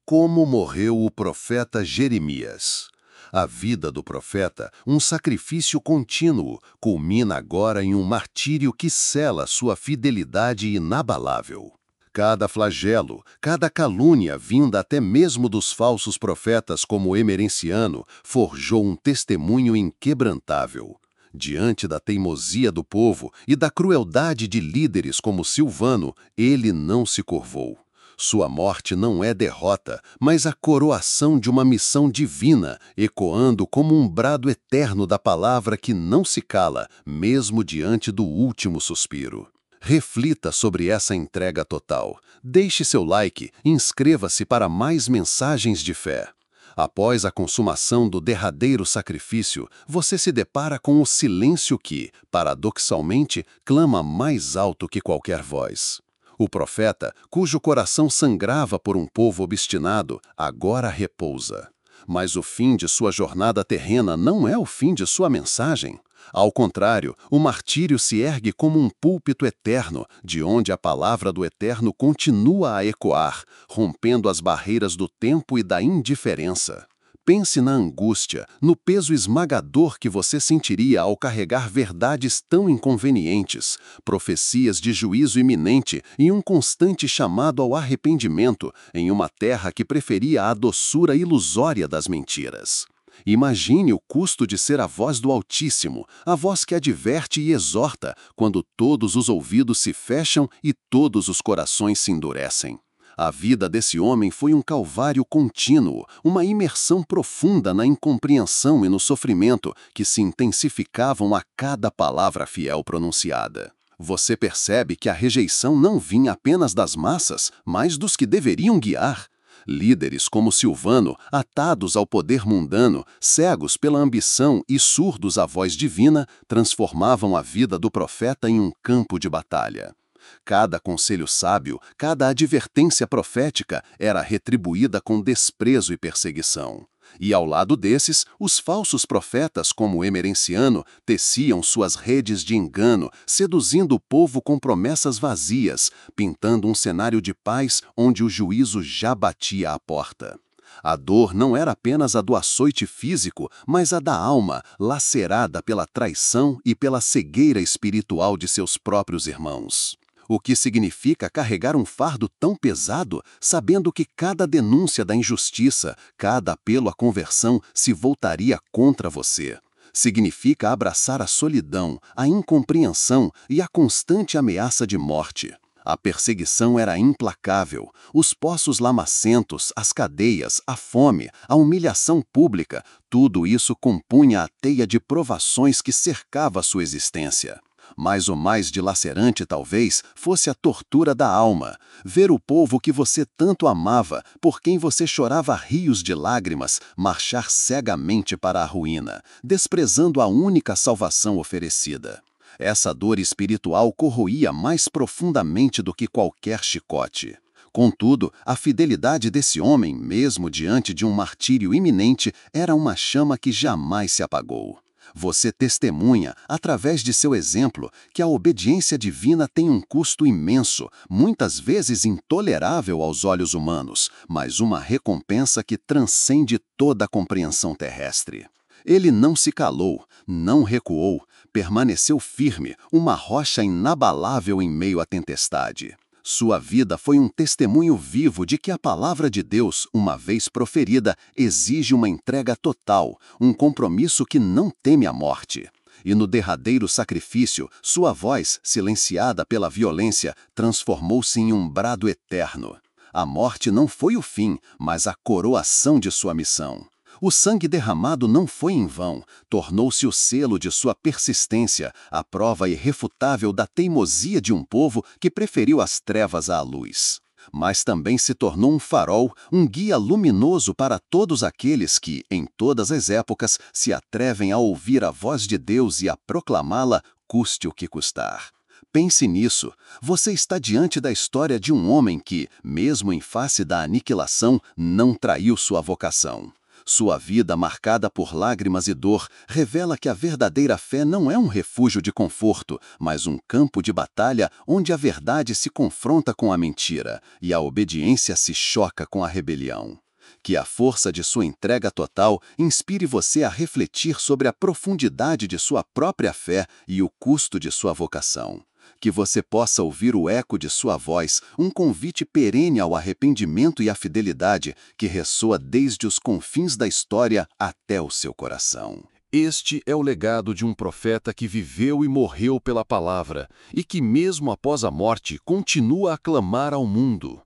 Como morreu o profeta Jeremias? A vida do profeta, um sacrifício contínuo, culmina agora em um martírio que sela sua fidelidade inabalável. Cada flagelo, cada calúnia vinda até mesmo dos falsos profetas como Emerenciano, forjou um testemunho inquebrantável. Diante da teimosia do povo e da crueldade de líderes como Silvano, ele não se curvou. Sua morte não é derrota, mas a coroação de uma missão divina, ecoando como um brado eterno da palavra que não se cala, mesmo diante do último suspiro. Reflita sobre essa entrega total. Deixe seu like e inscreva-se para mais mensagens de fé. Após a consumação do derradeiro sacrifício, você se depara com o silêncio que, paradoxalmente, clama mais alto que qualquer voz. O profeta, cujo coração sangrava por um povo obstinado, agora repousa. Mas o fim de sua jornada terrena não é o fim de sua mensagem. Ao contrário, o martírio se ergue como um púlpito eterno, de onde a palavra do Eterno continua a ecoar, rompendo as barreiras do tempo e da indiferença. Pense na angústia, no peso esmagador que você sentiria ao carregar verdades tão inconvenientes, profecias de juízo iminente e um constante chamado ao arrependimento em uma terra que preferia a doçura ilusória das mentiras. Imagine o custo de ser a voz do Altíssimo, a voz que adverte e exorta quando todos os ouvidos se fecham e todos os corações se endurecem. A vida desse homem foi um calvário contínuo, uma imersão profunda na incompreensão e no sofrimento que se intensificavam a cada palavra fiel pronunciada. Você percebe que a rejeição não vinha apenas das massas, mas dos que deveriam guiar. Líderes como Silvano, atados ao poder mundano, cegos pela ambição e surdos à voz divina, transformavam a vida do profeta em um campo de batalha. Cada conselho sábio, cada advertência profética era retribuída com desprezo e perseguição. E ao lado desses, os falsos profetas como Emerenciano teciam suas redes de engano, seduzindo o povo com promessas vazias, pintando um cenário de paz onde o juízo já batia à porta. A dor não era apenas a do açoite físico, mas a da alma, lacerada pela traição e pela cegueira espiritual de seus próprios irmãos. O que significa carregar um fardo tão pesado, sabendo que cada denúncia da injustiça, cada apelo à conversão se voltaria contra você. Significa abraçar a solidão, a incompreensão e a constante ameaça de morte. A perseguição era implacável, os poços lamacentos, as cadeias, a fome, a humilhação pública, tudo isso compunha a teia de provações que cercava sua existência. Mas o mais dilacerante, talvez, fosse a tortura da alma. Ver o povo que você tanto amava, por quem você chorava rios de lágrimas, marchar cegamente para a ruína, desprezando a única salvação oferecida. Essa dor espiritual corroía mais profundamente do que qualquer chicote. Contudo, a fidelidade desse homem, mesmo diante de um martírio iminente, era uma chama que jamais se apagou. Você testemunha, através de seu exemplo, que a obediência divina tem um custo imenso, muitas vezes intolerável aos olhos humanos, mas uma recompensa que transcende toda a compreensão terrestre. Ele não se calou, não recuou, permaneceu firme, uma rocha inabalável em meio à tempestade. Sua vida foi um testemunho vivo de que a palavra de Deus, uma vez proferida, exige uma entrega total, um compromisso que não teme a morte. E no derradeiro sacrifício, sua voz, silenciada pela violência, transformou-se em um brado eterno. A morte não foi o fim, mas a coroação de sua missão. O sangue derramado não foi em vão, tornou-se o selo de sua persistência, a prova irrefutável da teimosia de um povo que preferiu as trevas à luz. Mas também se tornou um farol, um guia luminoso para todos aqueles que, em todas as épocas, se atrevem a ouvir a voz de Deus e a proclamá-la, custe o que custar. Pense nisso. Você está diante da história de um homem que, mesmo em face da aniquilação, não traiu sua vocação. Sua vida, marcada por lágrimas e dor, revela que a verdadeira fé não é um refúgio de conforto, mas um campo de batalha onde a verdade se confronta com a mentira e a obediência se choca com a rebelião. Que a força de sua entrega total inspire você a refletir sobre a profundidade de sua própria fé e o custo de sua vocação. Que você possa ouvir o eco de sua voz, um convite perene ao arrependimento e à fidelidade que ressoa desde os confins da história até o seu coração. Este é o legado de um profeta que viveu e morreu pela palavra e que, mesmo após a morte, continua a clamar ao mundo.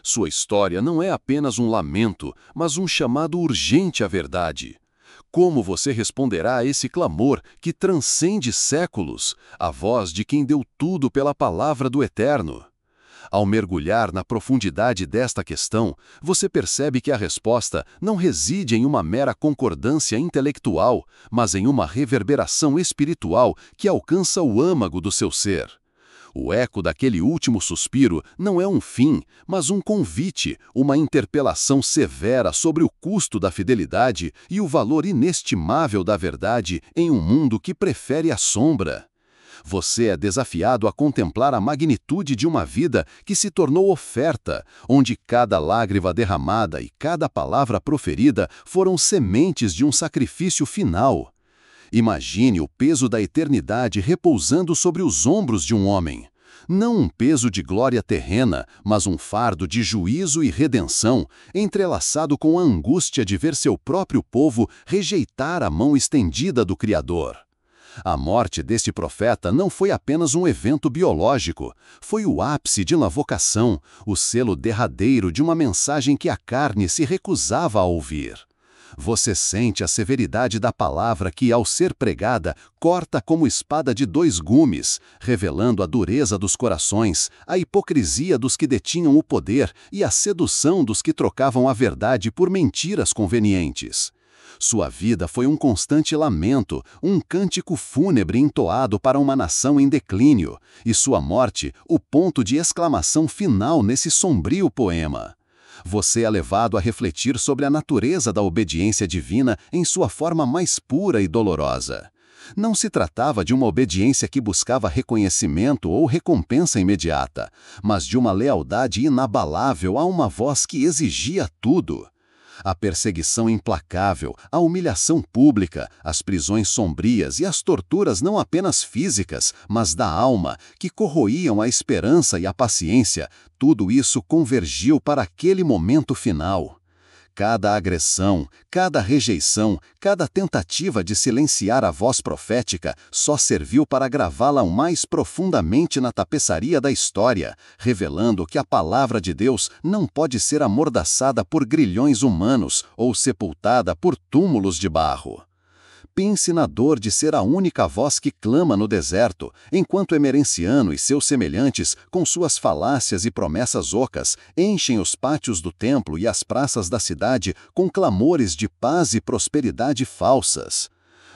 Sua história não é apenas um lamento, mas um chamado urgente à verdade. Como você responderá a esse clamor que transcende séculos, a voz de quem deu tudo pela palavra do Eterno? Ao mergulhar na profundidade desta questão, você percebe que a resposta não reside em uma mera concordância intelectual, mas em uma reverberação espiritual que alcança o âmago do seu ser. O eco daquele último suspiro não é um fim, mas um convite, uma interpelação severa sobre o custo da fidelidade e o valor inestimável da verdade em um mundo que prefere a sombra. Você é desafiado a contemplar a magnitude de uma vida que se tornou oferta, onde cada lágrima derramada e cada palavra proferida foram sementes de um sacrifício final. Imagine o peso da eternidade repousando sobre os ombros de um homem. Não um peso de glória terrena, mas um fardo de juízo e redenção, entrelaçado com a angústia de ver seu próprio povo rejeitar a mão estendida do Criador. A morte deste profeta não foi apenas um evento biológico, foi o ápice de uma vocação, o selo derradeiro de uma mensagem que a carne se recusava a ouvir. Você sente a severidade da palavra que, ao ser pregada, corta como espada de dois gumes, revelando a dureza dos corações, a hipocrisia dos que detinham o poder e a sedução dos que trocavam a verdade por mentiras convenientes. Sua vida foi um constante lamento, um cântico fúnebre entoado para uma nação em declínio, e sua morte, o ponto de exclamação final nesse sombrio poema. Você é levado a refletir sobre a natureza da obediência divina em sua forma mais pura e dolorosa. Não se tratava de uma obediência que buscava reconhecimento ou recompensa imediata, mas de uma lealdade inabalável a uma voz que exigia tudo. A perseguição implacável, a humilhação pública, as prisões sombrias e as torturas não apenas físicas, mas da alma, que corroíam a esperança e a paciência, tudo isso convergiu para aquele momento final. Cada agressão, cada rejeição, cada tentativa de silenciar a voz profética só serviu para gravá-la mais profundamente na tapeçaria da história, revelando que a palavra de Deus não pode ser amordaçada por grilhões humanos ou sepultada por túmulos de barro. Pense na dor de ser a única voz que clama no deserto, enquanto Emerenciano e seus semelhantes, com suas falácias e promessas ocas, enchem os pátios do templo e as praças da cidade com clamores de paz e prosperidade falsas.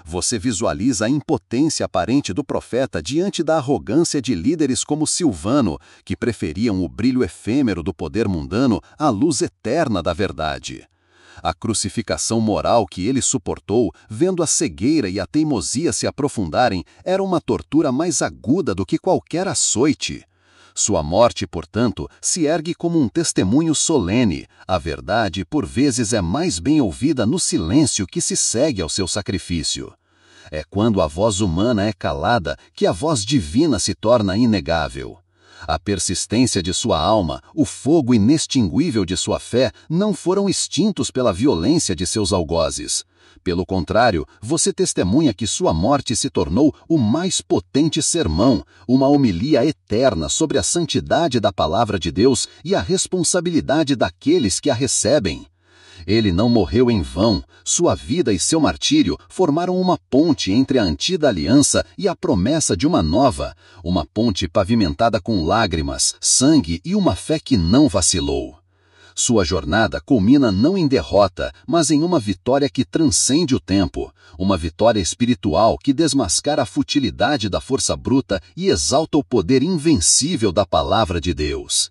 Você visualiza a impotência aparente do profeta diante da arrogância de líderes como Silvano, que preferiam o brilho efêmero do poder mundano à luz eterna da verdade. A crucificação moral que ele suportou, vendo a cegueira e a teimosia se aprofundarem, era uma tortura mais aguda do que qualquer açoite. Sua morte, portanto, se ergue como um testemunho solene. A verdade, por vezes, é mais bem ouvida no silêncio que se segue ao seu sacrifício. É quando a voz humana é calada que a voz divina se torna inegável. A persistência de sua alma, o fogo inextinguível de sua fé não foram extintos pela violência de seus algozes. Pelo contrário, você testemunha que sua morte se tornou o mais potente sermão, uma homilia eterna sobre a santidade da palavra de Deus e a responsabilidade daqueles que a recebem. Ele não morreu em vão, sua vida e seu martírio formaram uma ponte entre a antiga aliança e a promessa de uma nova, uma ponte pavimentada com lágrimas, sangue e uma fé que não vacilou. Sua jornada culmina não em derrota, mas em uma vitória que transcende o tempo, uma vitória espiritual que desmascara a futilidade da força bruta e exalta o poder invencível da palavra de Deus.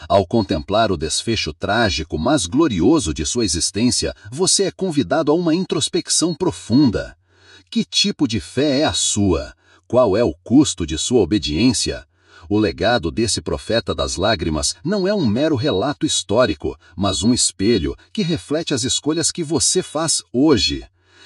Ao contemplar o desfecho trágico, mas glorioso de sua existência, você é convidado a uma introspecção profunda. Que tipo de fé é a sua? Qual é o custo de sua obediência? O legado desse profeta das lágrimas não é um mero relato histórico, mas um espelho que reflete as escolhas que você faz hoje.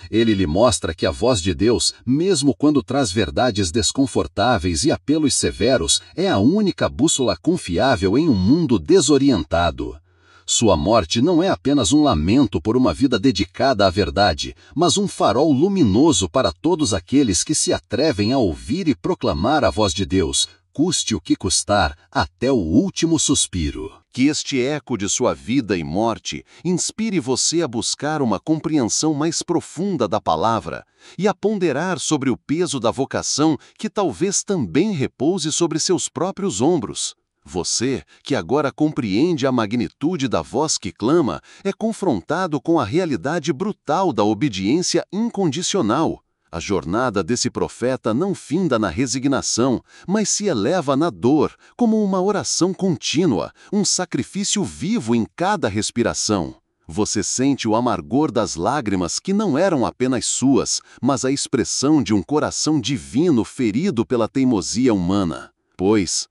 Ele lhe mostra que a voz de Deus, mesmo quando traz verdades desconfortáveis e apelos severos, é a única bússola confiável em um mundo desorientado. Sua morte não é apenas um lamento por uma vida dedicada à verdade, mas um farol luminoso para todos aqueles que se atrevem a ouvir e proclamar a voz de Deus, custe o que custar, até o último suspiro. Que este eco de sua vida e morte inspire você a buscar uma compreensão mais profunda da palavra e a ponderar sobre o peso da vocação que talvez também repouse sobre seus próprios ombros. Você, que agora compreende a magnitude da voz que clama, é confrontado com a realidade brutal da obediência incondicional. A jornada desse profeta não finda na resignação, mas se eleva na dor, como uma oração contínua, um sacrifício vivo em cada respiração. Você sente o amargor das lágrimas que não eram apenas suas, mas a expressão de um coração divino ferido pela teimosia humana. Pois,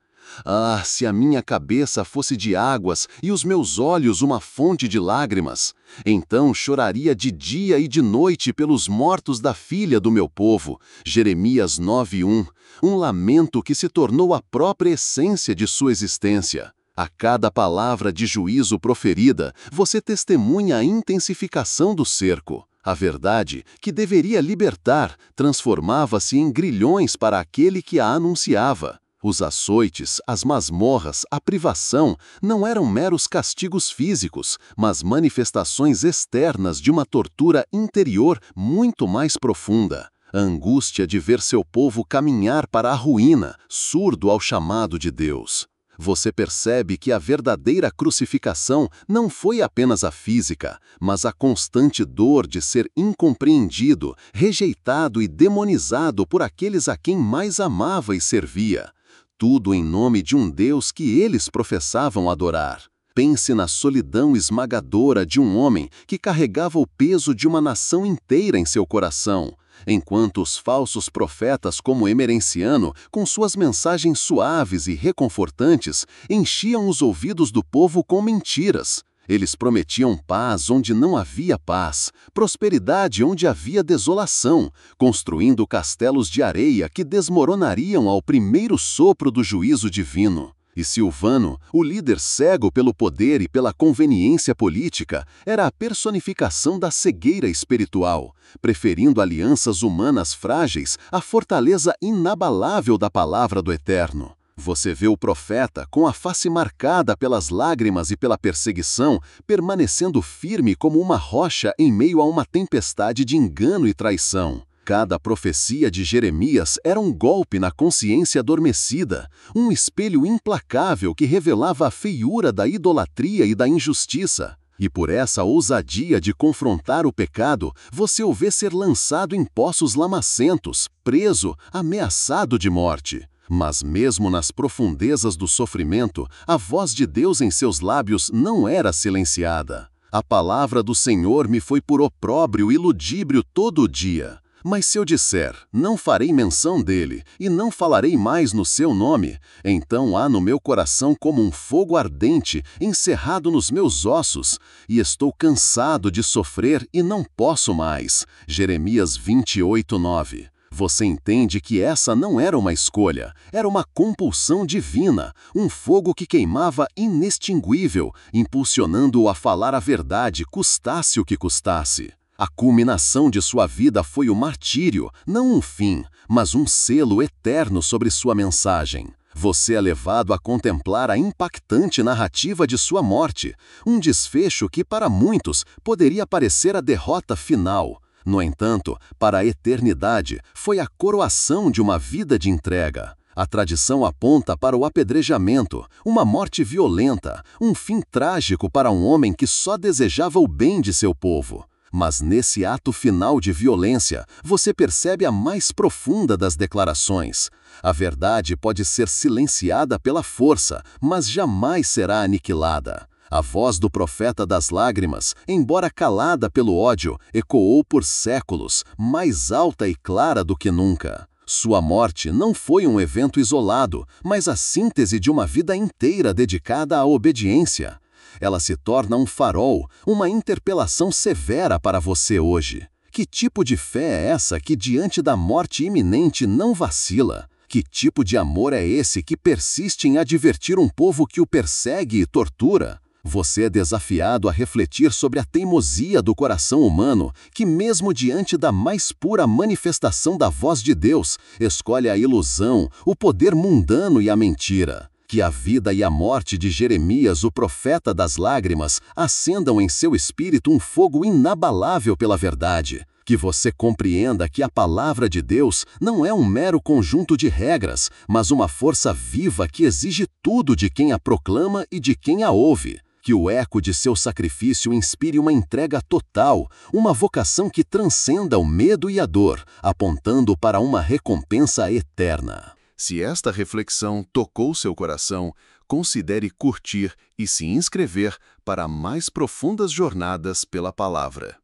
se a minha cabeça fosse de águas e os meus olhos uma fonte de lágrimas, então choraria de dia e de noite pelos mortos da filha do meu povo. Jeremias 9:1, um lamento que se tornou a própria essência de sua existência. A cada palavra de juízo proferida, você testemunha a intensificação do cerco. A verdade, que deveria libertar, transformava-se em grilhões para aquele que a anunciava. Os açoites, as masmorras, a privação não eram meros castigos físicos, mas manifestações externas de uma tortura interior muito mais profunda. A angústia de ver seu povo caminhar para a ruína, surdo ao chamado de Deus. Você percebe que a verdadeira crucificação não foi apenas a física, mas a constante dor de ser incompreendido, rejeitado e demonizado por aqueles a quem mais amava e servia. Tudo em nome de um Deus que eles professavam adorar. Pense na solidão esmagadora de um homem que carregava o peso de uma nação inteira em seu coração, enquanto os falsos profetas como Emerenciano, com suas mensagens suaves e reconfortantes, enchiam os ouvidos do povo com mentiras. Eles prometiam paz onde não havia paz, prosperidade onde havia desolação, construindo castelos de areia que desmoronariam ao primeiro sopro do juízo divino. E Silvano, o líder cego pelo poder e pela conveniência política, era a personificação da cegueira espiritual, preferindo alianças humanas frágeis à fortaleza inabalável da palavra do Eterno. Você vê o profeta, com a face marcada pelas lágrimas e pela perseguição, permanecendo firme como uma rocha em meio a uma tempestade de engano e traição. Cada profecia de Jeremias era um golpe na consciência adormecida, um espelho implacável que revelava a feiura da idolatria e da injustiça. E por essa ousadia de confrontar o pecado, você o vê ser lançado em poços lamacentos, preso, ameaçado de morte. Mas mesmo nas profundezas do sofrimento, a voz de Deus em seus lábios não era silenciada. A palavra do Senhor me foi por opróbrio e ludíbrio todo o dia. Mas se eu disser, não farei menção dele, e não falarei mais no seu nome, então há no meu coração como um fogo ardente, encerrado nos meus ossos, e estou cansado de sofrer e não posso mais. Jeremias 28:9. Você entende que essa não era uma escolha, era uma compulsão divina, um fogo que queimava inextinguível, impulsionando-o a falar a verdade, custasse o que custasse. A culminação de sua vida foi o martírio, não um fim, mas um selo eterno sobre sua mensagem. Você é levado a contemplar a impactante narrativa de sua morte, um desfecho que para muitos poderia parecer a derrota final. No entanto, para a eternidade, foi a coroação de uma vida de entrega. A tradição aponta para o apedrejamento, uma morte violenta, um fim trágico para um homem que só desejava o bem de seu povo. Mas nesse ato final de violência, você percebe a mais profunda das declarações. A verdade pode ser silenciada pela força, mas jamais será aniquilada. A voz do profeta das lágrimas, embora calada pelo ódio, ecoou por séculos, mais alta e clara do que nunca. Sua morte não foi um evento isolado, mas a síntese de uma vida inteira dedicada à obediência. Ela se torna um farol, uma interpelação severa para você hoje. Que tipo de fé é essa que, diante da morte iminente, não vacila? Que tipo de amor é esse que persiste em advertir um povo que o persegue e tortura? Você é desafiado a refletir sobre a teimosia do coração humano, que mesmo diante da mais pura manifestação da voz de Deus, escolhe a ilusão, o poder mundano e a mentira. Que a vida e a morte de Jeremias, o profeta das lágrimas, acendam em seu espírito um fogo inabalável pela verdade. Que você compreenda que a palavra de Deus não é um mero conjunto de regras, mas uma força viva que exige tudo de quem a proclama e de quem a ouve. Que o eco de seu sacrifício inspire uma entrega total, uma vocação que transcenda o medo e a dor, apontando para uma recompensa eterna. Se esta reflexão tocou seu coração, considere curtir e se inscrever para mais profundas jornadas pela palavra.